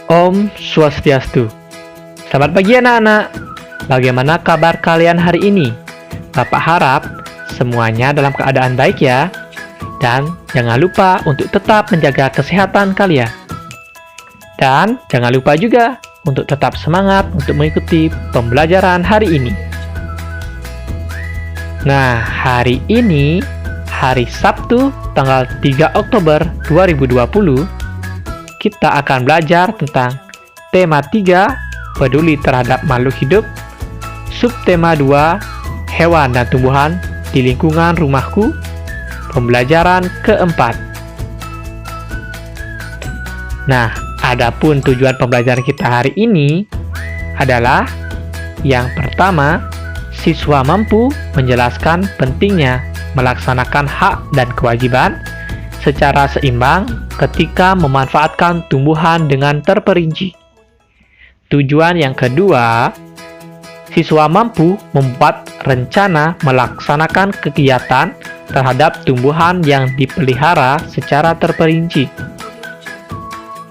Om Swastiastu. Selamat pagi anak-anak. Bagaimana kabar kalian hari ini? Bapak harap semuanya dalam keadaan baik ya. Dan jangan lupa untuk tetap menjaga kesehatan kalian. Dan jangan lupa juga untuk tetap semangat untuk mengikuti pembelajaran hari ini. Nah, hari ini hari Sabtu tanggal 3 Oktober 2020 kita akan belajar tentang tema 3 peduli terhadap makhluk hidup, subtema 2 hewan dan tumbuhan di lingkungan rumahku, pembelajaran keempat. Nah, adapun tujuan pembelajaran kita hari ini adalah yang pertama, siswa mampu menjelaskan pentingnya melaksanakan hak dan kewajiban secara seimbang ketika memanfaatkan tumbuhan dengan terperinci. Tujuan yang kedua, siswa mampu membuat rencana melaksanakan kegiatan terhadap tumbuhan yang dipelihara secara terperinci.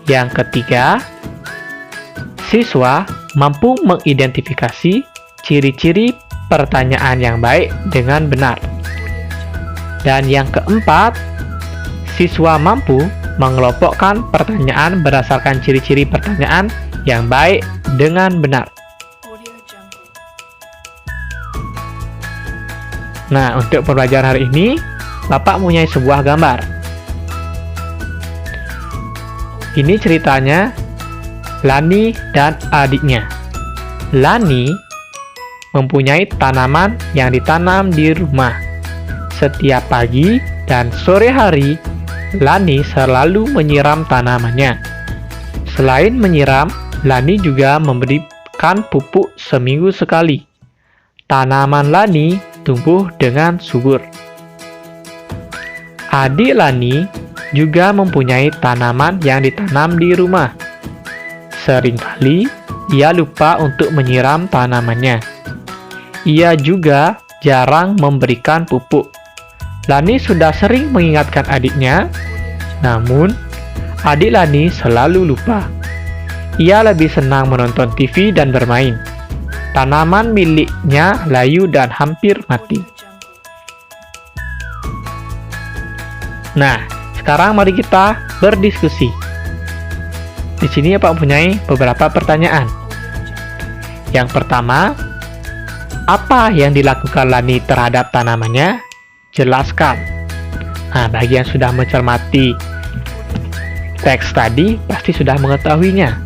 Yang ketiga, siswa mampu mengidentifikasi ciri-ciri pertanyaan yang baik dengan benar. Dan yang keempat, siswa mampu mengelompokkan pertanyaan berdasarkan ciri-ciri pertanyaan yang baik dengan benar. Nah, untuk pembelajaran hari ini, Bapak mempunyai sebuah gambar. Ini ceritanya Lani dan adiknya. Lani mempunyai tanaman yang ditanam di rumah. Setiap pagi dan sore hari, Lani selalu menyiram tanamannya. Selain menyiram, Lani juga memberikan pupuk seminggu sekali. Tanaman Lani tumbuh dengan subur. Adik Lani juga mempunyai tanaman yang ditanam di rumah. Seringkali ia lupa untuk menyiram tanamannya. Ia juga jarang memberikan pupuk. Lani sudah sering mengingatkan adiknya, namun adik Lani selalu lupa. Ia lebih senang menonton TV dan bermain. Tanaman miliknya layu dan hampir mati. Nah, sekarang mari kita berdiskusi. Di sini Pak mempunyai beberapa pertanyaan. Yang pertama, apa yang dilakukan Lani terhadap tanamannya? Jelaskan. Nah, bagi yang sudah mencermati teks tadi, pasti sudah mengetahuinya.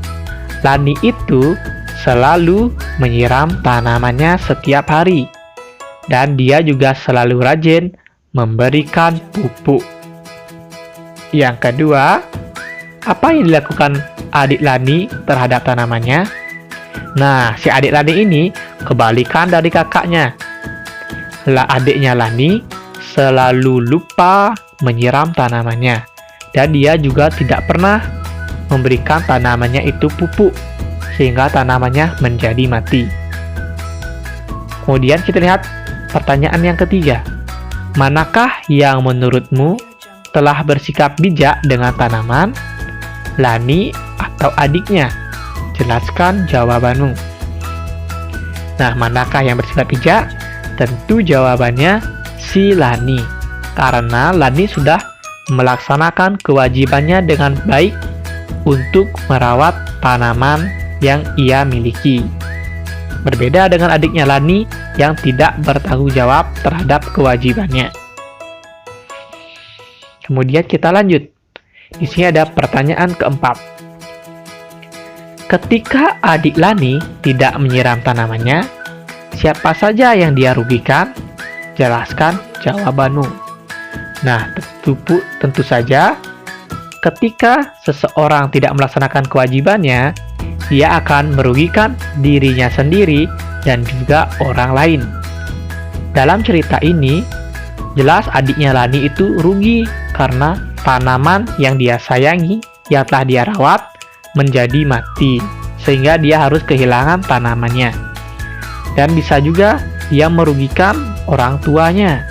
Lani itu selalu menyiram tanamannya setiap hari. Dan dia juga selalu rajin memberikan pupuk. Yang kedua, apa yang dilakukan adik Lani terhadap tanamannya? Nah, si adik Lani ini kebalikan dari kakaknya. Adiknya Lani selalu lupa menyiram tanamannya. Dan dia juga tidak pernah memberikan tanamannya itu pupuk, sehingga tanamannya menjadi mati. Kemudian kita lihat pertanyaan yang ketiga. Manakah yang menurutmu telah bersikap bijak dengan tanaman? Lani atau adiknya? Jelaskan jawabanmu. Nah, manakah yang bersikap bijak? Tentu jawabannya si Lani. Karena Lani sudah melaksanakan kewajibannya dengan baik untuk merawat tanaman yang ia miliki. Berbeda dengan adiknya Lani yang tidak bertanggung jawab terhadap kewajibannya. Kemudian kita lanjut. Di sini ada pertanyaan keempat. Ketika adik Lani tidak menyiram tanamannya, siapa saja yang dia rugikan? Jelaskan jawabanmu. Nah, tentu saja ketika seseorang tidak melaksanakan kewajibannya, dia akan merugikan dirinya sendiri dan juga orang lain. Dalam cerita ini, jelas adiknya Lani itu rugi karena tanaman yang dia sayangi, yang telah dia rawat, menjadi mati, sehingga dia harus kehilangan tanamannya. Dan bisa juga dia merugikan orang tuanya,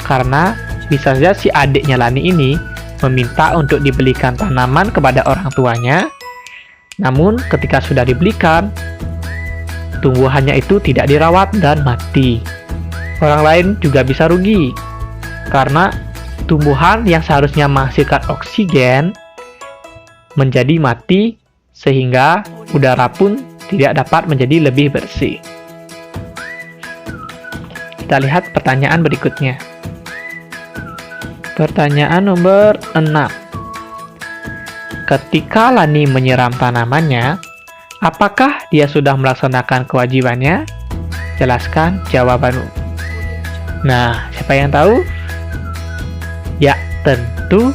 karena bisa saja si adiknya Lani ini meminta untuk dibelikan tanaman kepada orang tuanya, Namun ketika sudah dibelikan, tumbuhannya itu tidak dirawat dan mati. Orang lain juga bisa rugi, karena tumbuhan yang seharusnya menghasilkan oksigen menjadi mati, sehingga udara pun tidak dapat menjadi lebih bersih. Kita lihat pertanyaan berikutnya. Pertanyaan nomor 6. Ketika Lani menyiram tanamannya, apakah dia sudah melaksanakan kewajibannya? Jelaskan jawabanmu. Nah, siapa yang tahu? Ya, tentu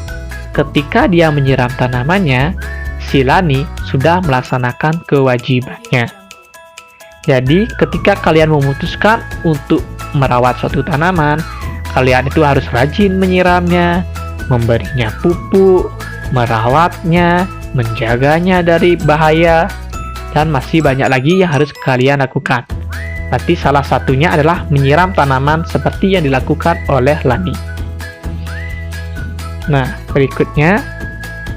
ketika dia menyiram tanamannya, si Lani sudah melaksanakan kewajibannya. Jadi, ketika kalian memutuskan untuk merawat suatu tanaman, kalian itu harus rajin menyiramnya, memberinya pupuk, merawatnya, menjaganya dari bahaya, dan masih banyak lagi yang harus kalian lakukan. Berarti salah satunya adalah menyiram tanaman seperti yang dilakukan oleh Lani. Nah, berikutnya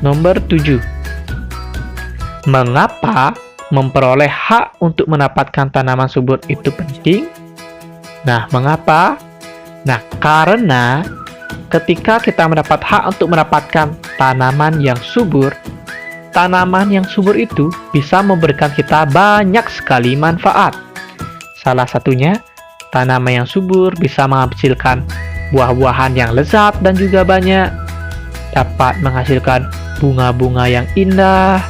nomor 7. Mengapa memperoleh hak untuk mendapatkan tanaman subur itu penting? Nah, mengapa? Nah, karena ketika kita mendapat hak untuk mendapatkan tanaman yang subur itu bisa memberikan kita banyak sekali manfaat. Salah satunya, tanaman yang subur bisa menghasilkan buah-buahan yang lezat dan juga banyak, dapat menghasilkan bunga-bunga yang indah,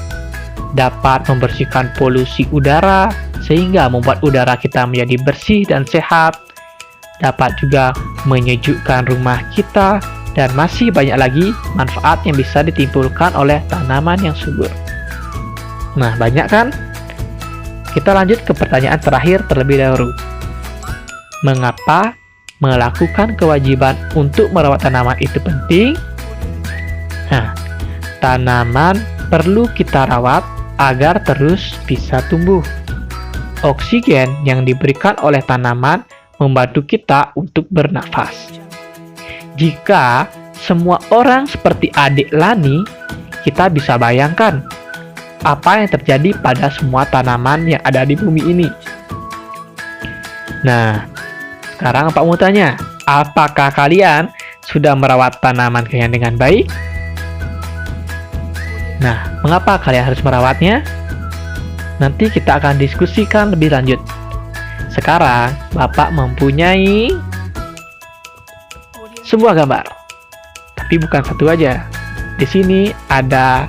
dapat membersihkan polusi udara sehingga membuat udara kita menjadi bersih dan sehat, dapat juga menyejukkan rumah kita, dan masih banyak lagi manfaat yang bisa ditimbulkan oleh tanaman yang subur. Nah, banyak kan? Kita lanjut ke pertanyaan terakhir terlebih dahulu. Mengapa melakukan kewajiban untuk merawat tanaman itu penting? Nah, tanaman perlu kita rawat agar terus bisa tumbuh. Oksigen yang diberikan oleh tanaman membantu kita untuk bernafas. Jika semua orang seperti adik Lani, kita bisa bayangkan apa yang terjadi pada semua tanaman yang ada di bumi ini. Nah, sekarang Pak mau tanya, apakah kalian sudah merawat tanaman kalian dengan baik? Nah, mengapa kalian harus merawatnya? Nanti kita akan diskusikan lebih lanjut. Sekarang, Bapak mempunyai sebuah gambar. Tapi bukan satu aja. Di sini ada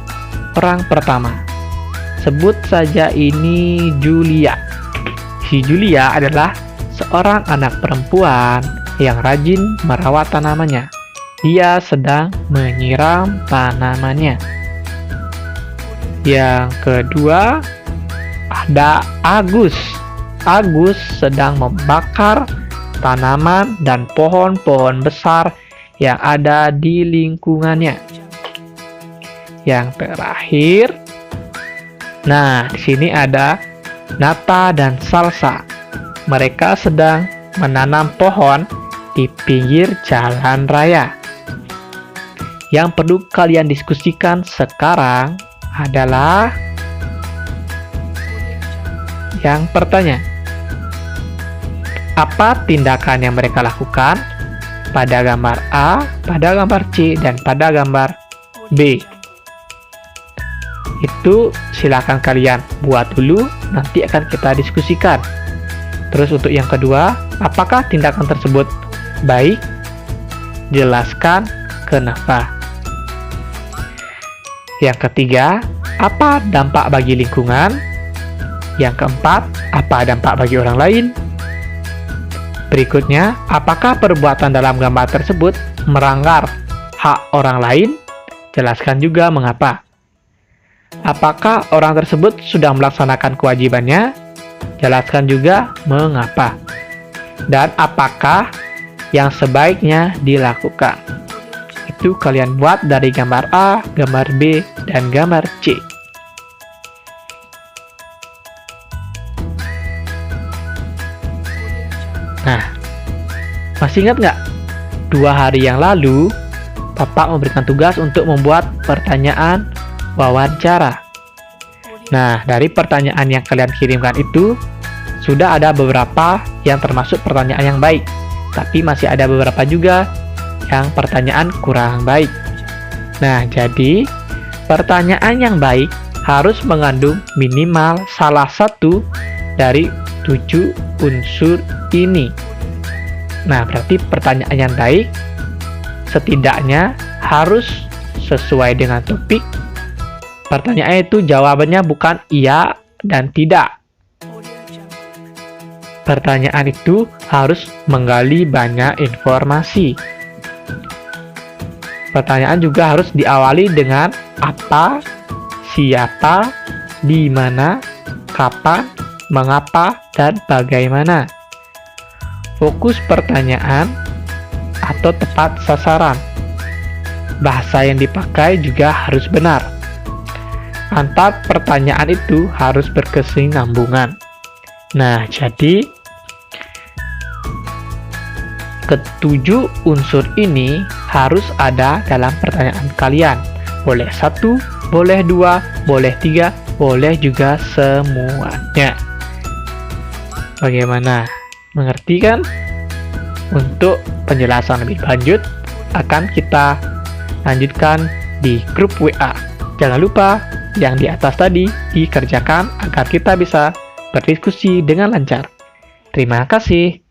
orang pertama. Sebut saja ini Julia. Si Julia adalah seorang anak perempuan yang rajin merawat tanamannya. Dia sedang menyiram tanamannya. Yang kedua, ada Agus. Agus sedang membakar tanaman dan pohon-pohon besar yang ada di lingkungannya. Yang terakhir, nah, di sini ada Nata dan Salsa. Mereka sedang menanam pohon di pinggir jalan raya. Yang perlu kalian diskusikan sekarang adalah yang pertama, apa tindakan yang mereka lakukan pada gambar A, pada gambar C, dan pada gambar B? Itu silakan kalian buat dulu, nanti akan kita diskusikan. Terus untuk yang kedua, apakah tindakan tersebut baik? Jelaskan kenapa. Yang ketiga, apa dampak bagi lingkungan? Yang keempat, apa dampak bagi orang lain? Berikutnya, apakah perbuatan dalam gambar tersebut melanggar hak orang lain? Jelaskan juga mengapa. Apakah orang tersebut sudah melaksanakan kewajibannya? Jelaskan juga mengapa. Dan apakah yang sebaiknya dilakukan? Itu kalian buat dari gambar A, gambar B, dan gambar C. Nah, masih ingat nggak? 2 hari yang lalu, Bapak memberikan tugas untuk membuat pertanyaan wawancara. Nah, dari pertanyaan yang kalian kirimkan itu, sudah ada beberapa yang termasuk pertanyaan yang baik, tapi masih ada beberapa juga yang pertanyaan kurang baik. Nah, jadi pertanyaan yang baik harus mengandung minimal salah satu dari 7 unsur ini. Nah, berarti pertanyaan yang baik setidaknya harus sesuai dengan topik. Pertanyaannya itu jawabannya bukan iya dan tidak. Pertanyaan itu harus menggali banyak informasi. Pertanyaan juga harus diawali dengan apa, siapa, di mana, kapan, mengapa, dan bagaimana. Fokus pertanyaan atau tepat sasaran. Bahasa yang dipakai juga harus benar. Antar pertanyaan itu harus berkesinambungan. Nah, jadi ketujuh unsur ini harus ada dalam pertanyaan kalian. Boleh 1, boleh 2, boleh 3, boleh juga semuanya. Bagaimana? Mengerti kan? Untuk penjelasan lebih lanjut akan kita lanjutkan di grup WA. Jangan lupa yang di atas tadi dikerjakan agar kita bisa berdiskusi dengan lancar. Terima kasih.